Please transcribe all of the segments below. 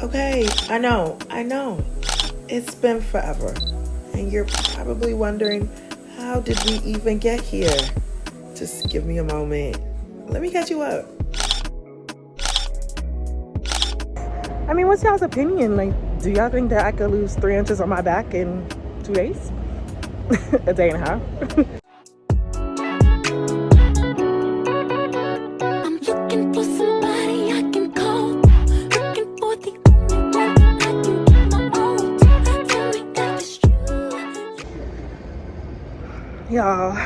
Okay, I know. It's been forever. And you're probably wondering, how did we even get here? Just give me a moment. Let me catch you up. I mean, what's y'all's opinion? Like, do y'all think that I could lose 3 inches on my back in 2 days? A day and a half? Y'all,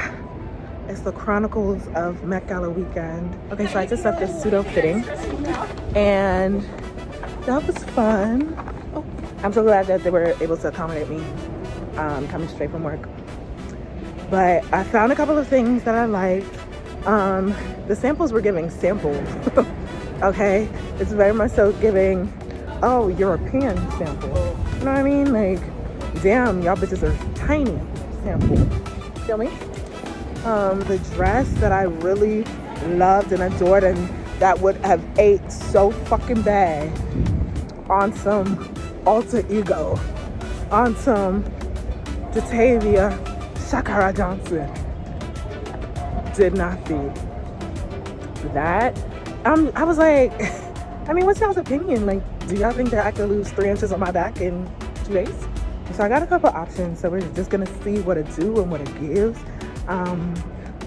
it's the Chronicles of MET Gala weekend. Okay, so I just left this pseudo fitting and that was fun. Oh, I'm so glad that they were able to accommodate me coming straight from work. But I found a couple of things that I liked. The samples were giving samples. Okay, it's very much so giving, oh, European sample. You know what I mean? Like, damn, y'all bitches are tiny sample. Feel me? The dress that I really loved and adored and that would have ate so fucking bad on some alter ego, on some Detavia Shakara Johnson, did not feed that. I was like, I mean, what's y'all's opinion? Like, do y'all think that I could lose 3 inches on my back in 2 days? So I got a couple options, so we're just gonna see what it do and what it gives.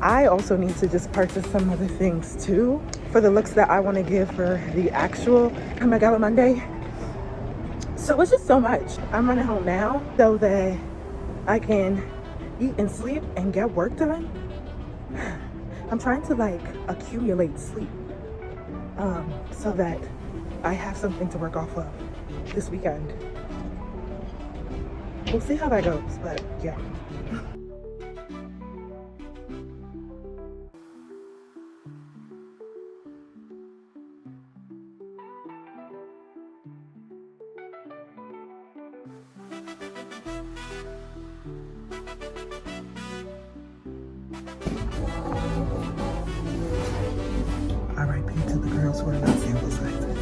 I also need to just purchase some other things too for the looks that I want to give for the actual MET Gala Monday. So it's just so much. I'm running home now so that I can eat and sleep and get work done. I'm trying to like accumulate sleep so that I have something to work off of this weekend. We'll see how that goes, but yeah. R.I.P. to the girls who are not sample sizes.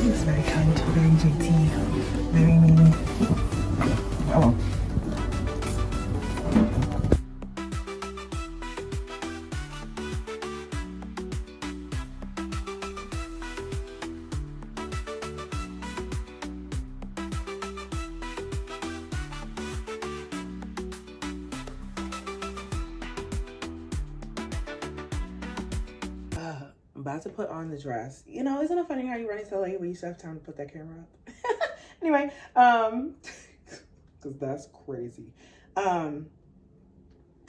It's very kind, very JT, very me. Oh. I'm about to put on the dress. You know, isn't it funny how you run into LA when you still have time to put that camera up? Anyway, because that's crazy. Time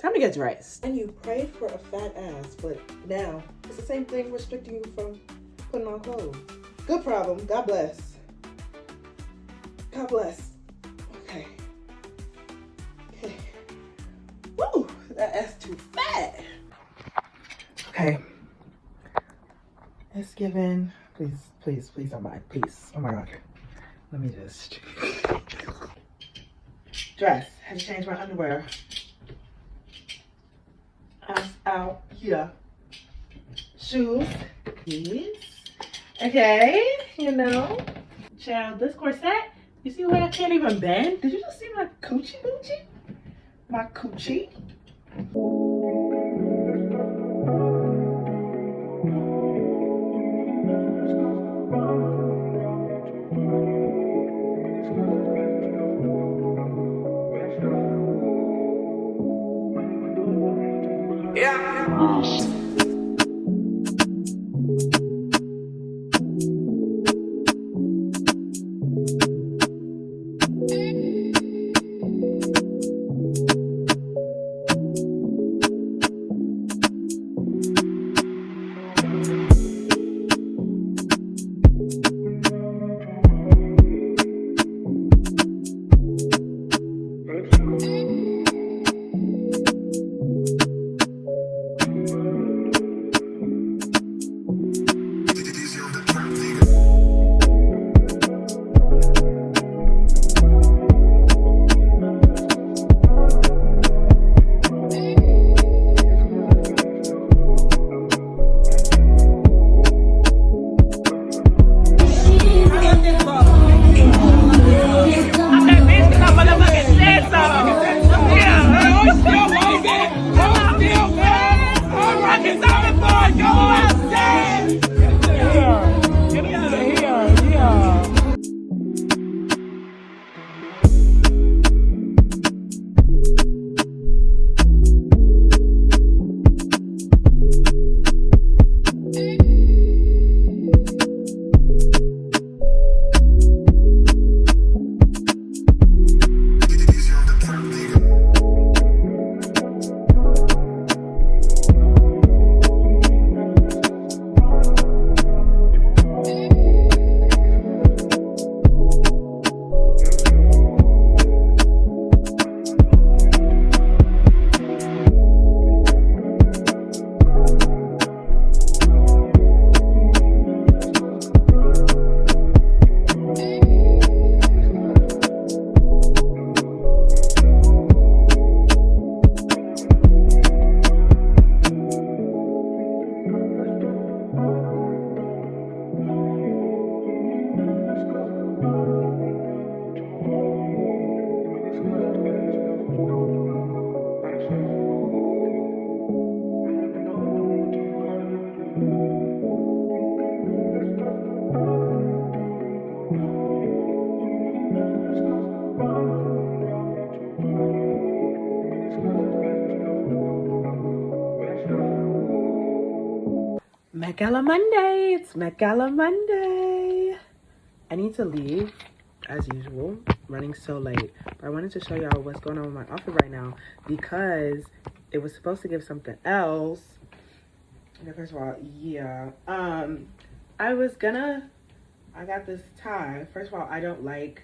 to get dressed. And you prayed for a fat ass, but now it's the same thing restricting you from putting on clothes. Good problem. God bless. God bless. Okay. Okay. Woo! That ass too fat. Okay. It's given. Please don't mind. Please. Oh my God. Let me just. Dress. Had to change my underwear. Ass out. Yeah. Shoes. Yes. Okay. You know. Child, this corset. You see where I can't even bend? Did you just see my coochie boochie? My coochie. Met Gala Monday. It's Met Gala Monday. I need to leave as usual, running so late. But I wanted to show y'all what's going on with my outfit right now because it was supposed to give something else. Okay, first of all, yeah. I got this tie. First of all, I don't like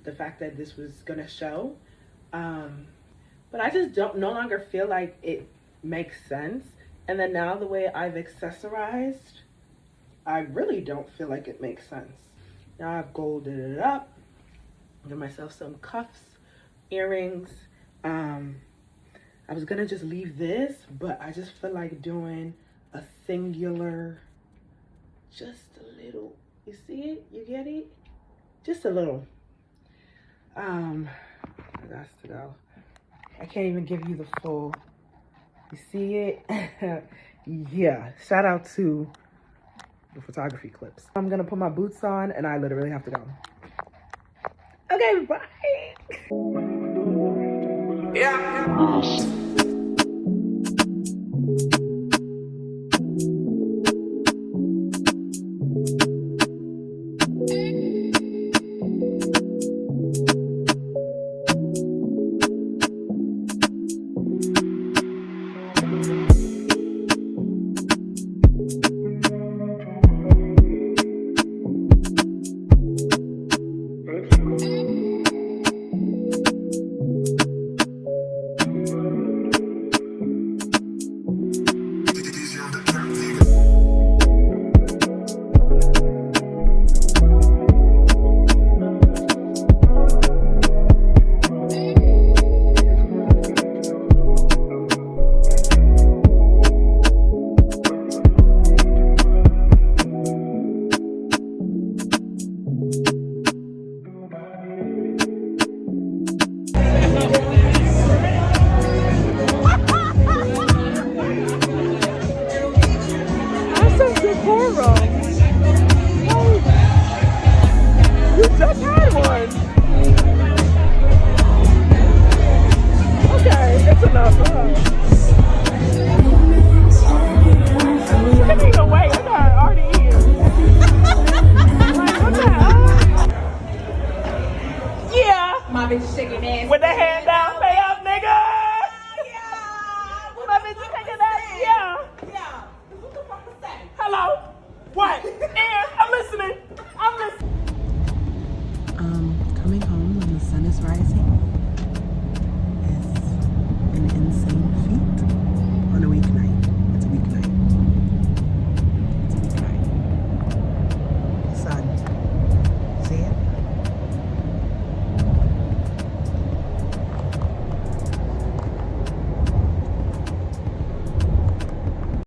the fact that this was gonna show. But I just no longer feel like it makes sense. And then now the way I've accessorized, I really don't feel like it makes sense. Now I've golded it up, give myself some cuffs, earrings. I was gonna just leave this, but I just feel like doing a singular, just a little, you see it, you get it? Just a little. That's to go. I can't even give you the full, you see it? Yeah, shout out to the photography clips. I'm gonna put my boots on and I literally have to go. Okay, bye. Yeah.